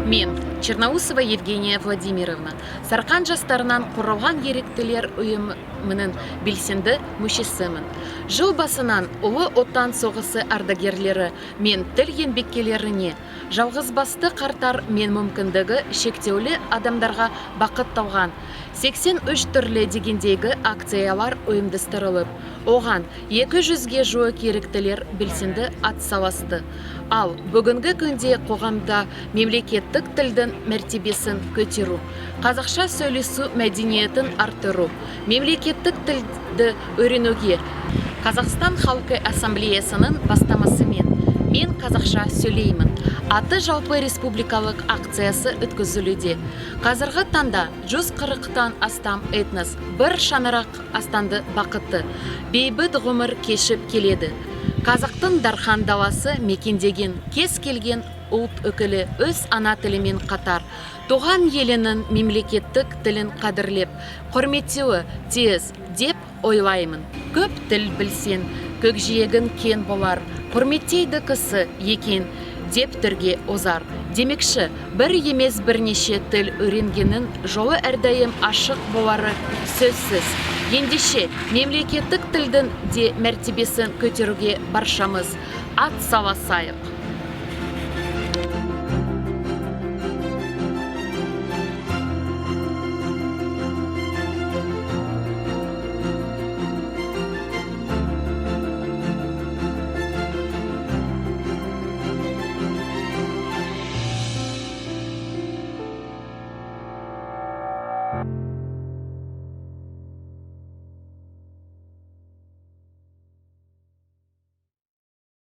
Мен Черноусова Евгения Владимировна, Сарқан жастарынан қорғалған еріктілер ұйымының белсенді мүшесімін. Жыл басынан Ұлы Отан соғысы ардагерлері мен тіл еңбеккерлеріне, жалғызбасты қарттар мен мүмкіндігі шектеулі адамдарға бақытталған 83 түрлі дегендегі акциялар ұйымдастырылып, оған 200-ге жуық еріктілер белсенді атсалысты. Ал бүгінгі күнде қоғамда мемлекеттік тілдің мәртебесін көтеру, қазақша сөйлесу мәдениетін арттыру, мемлекеттік тілді үйренуге Қазақстан Халқы Ассамблеясының бастамасымен «Мен қазақша сөйлеймін» аты жалпы республикалық акциясы өткізілуде. Қазіргі таңда 140-тан астам этнос бір шаңырақ астанды бақытты, бейбіт ғұмыр кешіп келеді. Қазақтың дархан даласы мекендеген кез келген ұлт өкілі өз ана тілімен қатар, туған елінің мемлекеттік тілін қадірлеп, құрметтеуі тиіс деп ойлаймын. Көп тіл білсен, көкжиегін кен болар, құрметтейді кісі екен деп түрге озар. Демекші, бір емес бірнеше тіл үйренгеннің жолы әрдайым ашық болары сөзсіз. Ендеше, мемлекеттік тілдің де мәртебесін көтеруге баршамыз ат салысайық.